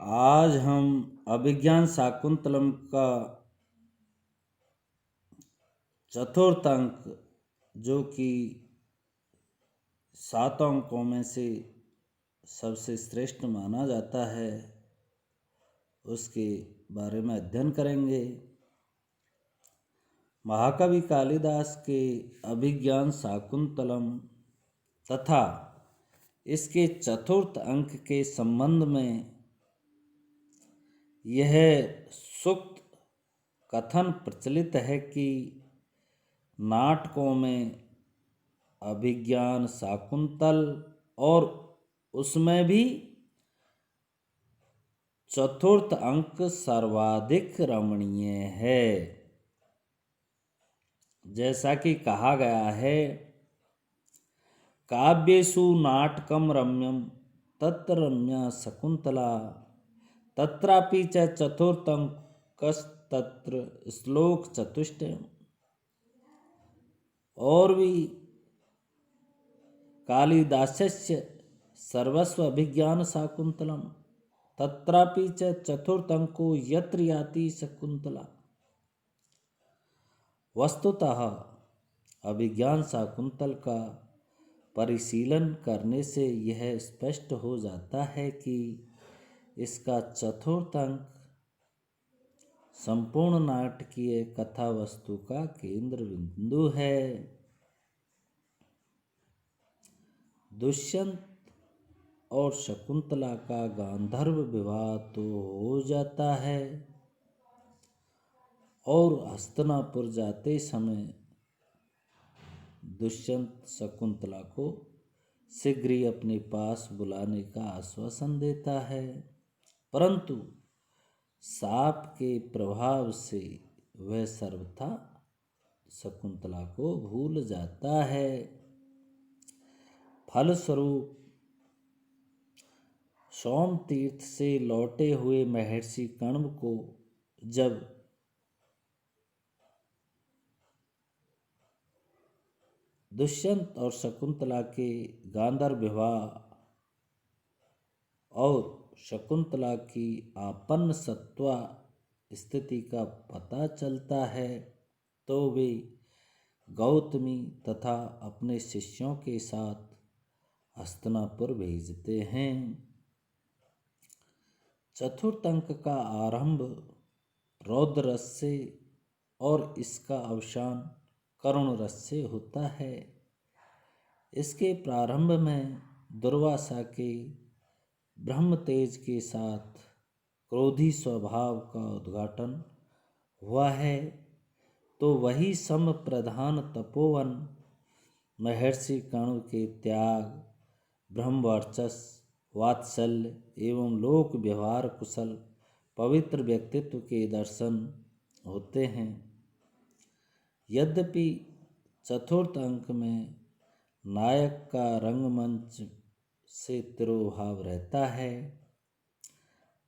आज हम अभिज्ञान शाकुंतलम का चतुर्थ अंक, जो कि 7 अंकों में से सबसे श्रेष्ठ माना जाता है, उसके बारे में अध्ययन करेंगे। महाकवि कालिदास के अभिज्ञान शाकुंतलम तथा इसके चतुर्थ अंक के संबंध में यह सूक्त कथन प्रचलित है कि नाटकों में अभिज्ञान शाकुंतल और उसमें भी चतुर्थ अंक सर्वाधिक रमणीय है। जैसा कि कहा गया है, काव्येषु नाटकम रम्यम तत्र रम्या शकुंतला तत्रापि च चतुर्थंकस्तत्र श्लोक चतुष्टयम्। और भी कालिदासस्य सर्वस्व अभिज्ञान शाकुंतलम तत्रापि च चतुर्थंको यत्र याति शकुंतला। वस्तुतः अभिज्ञान शाकुंतल का परिशीलन करने से यह स्पष्ट हो जाता है कि इसका चतुर्थ अंक संपूर्ण नाटकीय कथा वस्तु का केंद्र बिंदु है। दुष्यंत और शकुंतला का गांधर्व विवाह तो हो जाता है और हस्तिनापुर जाते समय दुष्यंत शकुंतला को शीघ्र ही अपने पास बुलाने का आश्वासन देता है, परंतु साप के प्रभाव से वह सर्वथा शकुंतला को भूल जाता है। फलस्वरूप सोमतीर्थ से लौटे हुए महर्षि कण्व को जब दुष्यंत और शकुंतला के गांधर्व विवाह और शकुंतला की आपन्न सत्वा स्थिति का पता चलता है, तो वे गौतमी तथा अपने शिष्यों के साथ हस्तिनापुर भेजते हैं। चतुर्थ अंक का आरंभ रौद्र रस से और इसका अवसान करुण रस से होता है। इसके प्रारंभ में दुर्वासा के ब्रह्म तेज के साथ क्रोधी स्वभाव का उद्घाटन हुआ है, तो वही सम प्रधान तपोवन महर्षि कण्व के त्याग, ब्रह्मवर्चस्व, वात्सल्य एवं लोक व्यवहार कुशल पवित्र व्यक्तित्व के दर्शन होते हैं। यद्यपि चतुर्थ अंक में नायक का रंगमंच से तिरोभाव रहता है,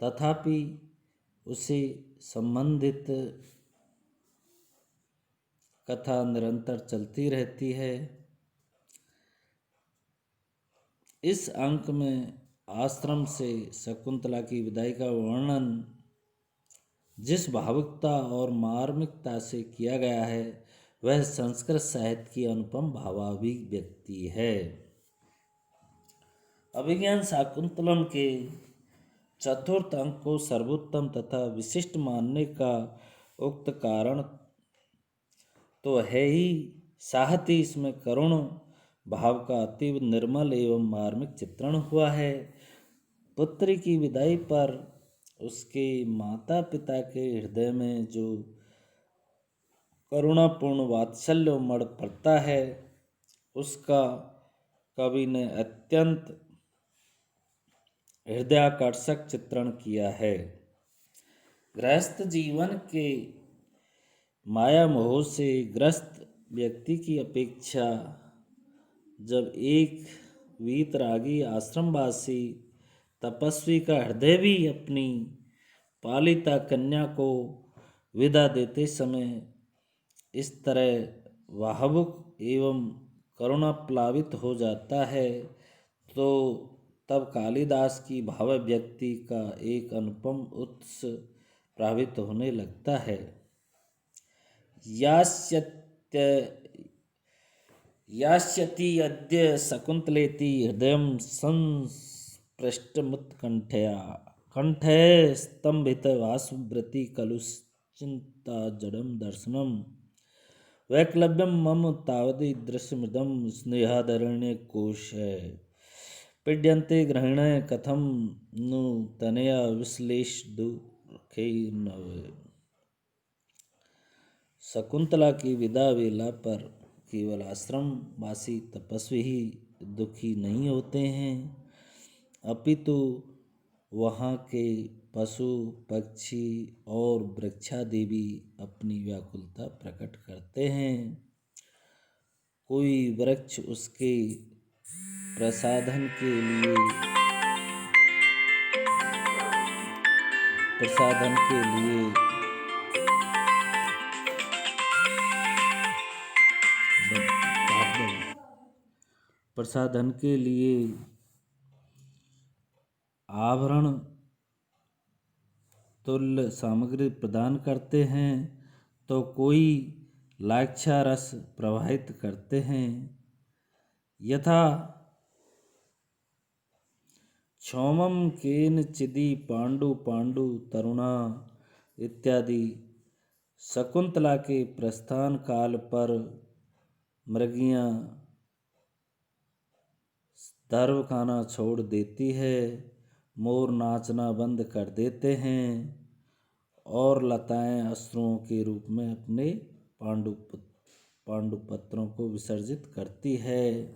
तथापि उसे संबंधित कथा निरंतर चलती रहती है। इस अंक में आश्रम से शकुंतला की विदाई का वर्णन जिस भावुकता और मार्मिकता से किया गया है, वह संस्कृत साहित्य की अनुपम भावाभिव्यक्ति है। अभिज्ञान शाकुंतलम के चतुर्थ अंक को सर्वोत्तम तथा विशिष्ट मानने का उक्त कारण तो है ही, साथ ही इसमें करुण भाव का अतीव निर्मल एवं मार्मिक चित्रण हुआ है। पुत्री की विदाई पर उसके माता पिता के हृदय में जो करुणापूर्ण वात्सल्य उमड़ पड़ता है, उसका कवि ने अत्यंत हृदयाकर्षक चित्रण किया है। गृहस्थ जीवन के माया मोह से ग्रस्त व्यक्ति की अपेक्षा जब एक वीतरागी आश्रमवासी तपस्वी का हृदय भी अपनी पालिता कन्या को विदा देते समय इस तरह भावुक एवं करुणा प्लावित हो जाता है, तो तब कालिदास की भावाभिव्यक्ति का एक अनुपम उत्स प्रभावित होने लगता है। यास्यत्य यास्यति अद्य शकुन्तलेति हृदयं संस्पृष्टमुत्कण्ठया कंठे स्तम्भितवासुव्रति कलुश्चिन्ता जडं दर्शनम् वैक्लव्यं मम तावदीदृशमृदं स्नेहादरण्यकोशे पीड्यन्ते ग्रहिणः कथं नु तनया विश्लेषदुःखैर्नव। शकुंतला की विदा वेला पर केवल आश्रमवासी तपस्वी ही दुखी नहीं होते हैं, अपितु वहाँ के पशु पक्षी और वृक्षादि भी अपनी व्याकुलता प्रकट करते हैं। कोई वृक्ष उसके प्रसाधन के लिए आभरण तुल्य सामग्री प्रदान करते हैं, तो कोई लाक्षा रस प्रवाहित करते हैं। यथा क्षौमं केनचिदि पांडु पांडु तरुणा इत्यादि। शकुंतला के प्रस्थान काल पर मृगियाँ धर्व खाना छोड़ देती है, मोर नाचना बंद कर देते हैं और लताएं अश्रुओं के रूप में अपने पांडुपत्रों को विसर्जित करती है।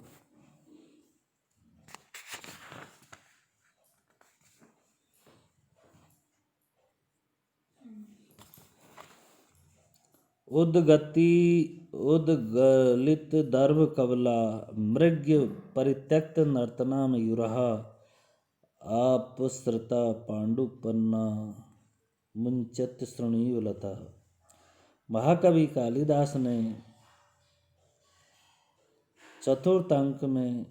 उद्गलित दर्भ कबला मृग्य परित्यक्त नर्तना मयूरः अपसृता पांडुपन्ना मुंचत श्रृणीव लता। महाकवि कालिदास ने चतुर्थ अंक में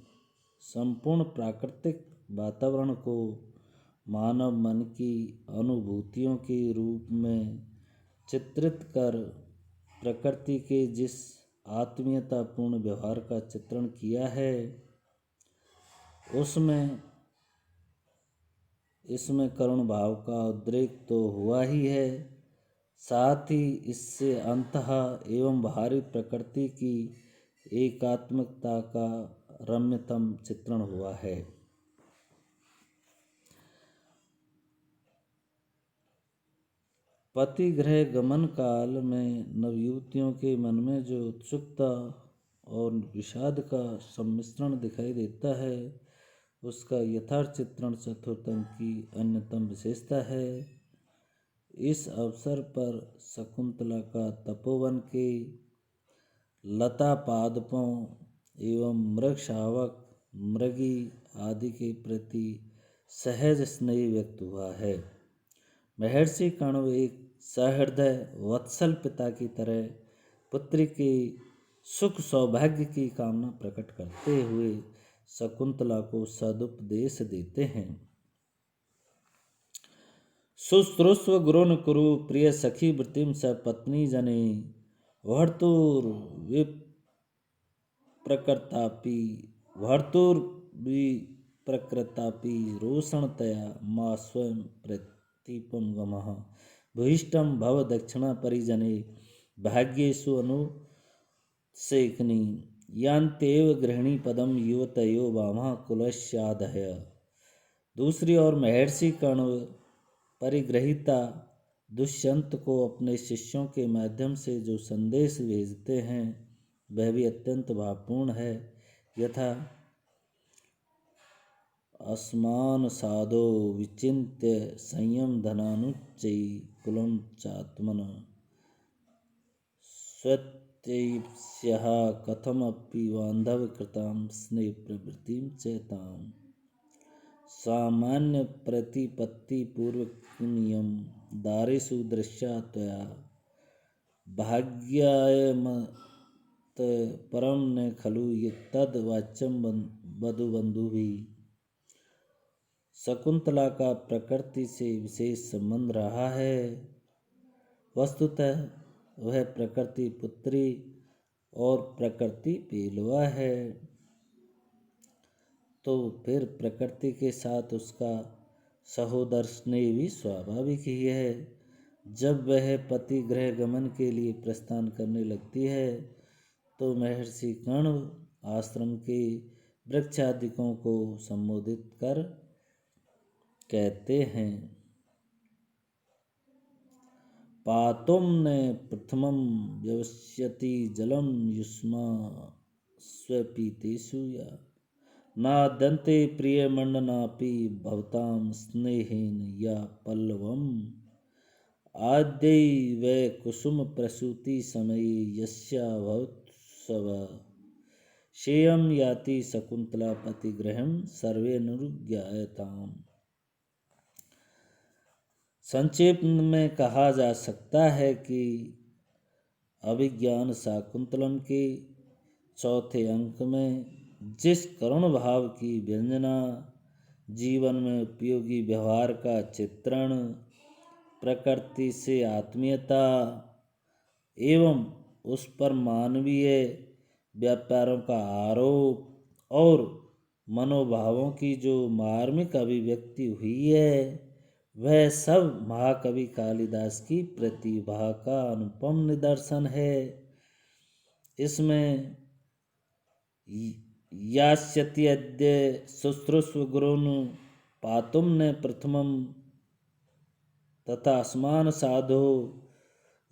संपूर्ण प्राकृतिक वातावरण को मानव मन की अनुभूतियों के रूप में चित्रित कर प्रकृति के जिस आत्मीयतापूर्ण व्यवहार का चित्रण किया है, इसमें करुण भाव का उद्रेक तो हुआ ही है, साथ ही इससे अंतः एवं बाहरी प्रकृति की एकात्मकता का रम्यतम चित्रण हुआ है। पति गृह गमन काल में नवयुवतियों के मन में जो उत्सुकता और विषाद का सम्मिश्रण दिखाई देता है, उसका यथार्थ चित्रण चतुर्थ अंक की अन्यतम विशेषता है। इस अवसर पर शकुंतला का तपोवन के लता पादपों एवं मृग शावक मृगी आदि के प्रति सहज स्नेह व्यक्त हुआ है। महर्षि कण्व एक सहृदय वत्सल पिता की तरह पुत्री के सुख सौभाग्य की कामना प्रकट करते हुए शकुंतला को सदुपदेश देते हैं। शुश्रूषव गुरुन् कुरु प्रिय सखी वृत्तिं स पत्नी जने भर्तुर्विप्रकृतापि रोषणतया मा स्वयं प्रतीपं गमः भूयिष्ठं भव दक्षिणा परिजने भाग्येषु अनुसेकनी यान्त्येव गृहिणी पदम युवतयो वामः कुलस्यादय। दूसरी ओर महर्षि कण्व परिग्रहिता दुष्यंत को अपने शिष्यों के माध्यम से जो संदेश भेजते हैं, वह भी अत्यंत भावपूर्ण है। यथा अस्मान साधो विचिन्त्य संयम धनानुच्चै कुलं चात्मन स्वत्यैप्स्यः कथमपि बान्धव कृतां स्नेह प्रवृत्तिं च ताम् सामान्य प्रतिपत्ति पूर्वकनियम दारेषु दृश्या त्वया भाग्यायमत परम न खलु तद वाच्यम वधुबंधुभिः। शकुंतला का प्रकृति से विशेष संबंध रहा है। वस्तुतः वह प्रकृति पुत्री और प्रकृति पेलवा है, तो फिर प्रकृति के साथ उसका सहोदर स्नेह भी स्वाभाविक ही है। जब वह पति गृह गमन के लिए प्रस्थान करने लगती है तो महर्षि कर्ण आश्रम के वृक्षादिकों को संबोधित कर कहते हैं, पातुम न प्रथमं व्यवस्यति जलम युष्मा स्वपीतेषु या नाद्यन्ते प्रियमण्डनापि भवतां स्नेहेन या पल्लवम् आद्यै वै कुसुम प्रसूति समये यस्या भवत्सव शेयं याति शकुंतला पतिगृहं सर्वेनुज्ञायताम्। संक्षेप में कहा जा सकता है कि अभिज्ञान शाकुंतलम के चौथे अंक में जिस करुण भाव की व्यंजना, जीवन में उपयोगी व्यवहार का चित्रण, प्रकृति से आत्मीयता एवं उस पर मानवीय व्यापारों का आरोप और मनोभावों की जो मार्मिक अभिव्यक्ति हुई है, वह सब महाकवि कालिदास की प्रतिभा का अनुपम निदर्शन है। इसमें यास्यति अद्य शुश्रूषु गुरुन् पातुम न प्रथमम तथा असमान साधो,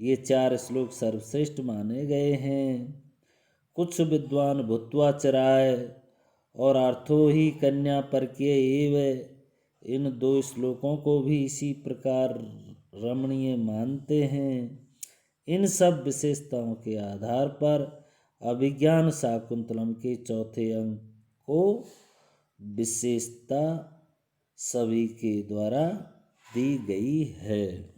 ये 4 श्लोक सर्वश्रेष्ठ माने गए हैं। कुछ विद्वान भूत्वा चराय और अर्थो ही कन्या परकीय एव इन 2 श्लोकों को भी इसी प्रकार रमणीय मानते हैं। इन सब विशेषताओं के आधार पर अभिज्ञान शाकुंतलम के चौथे अंक को विशेषता सभी के द्वारा दी गई है।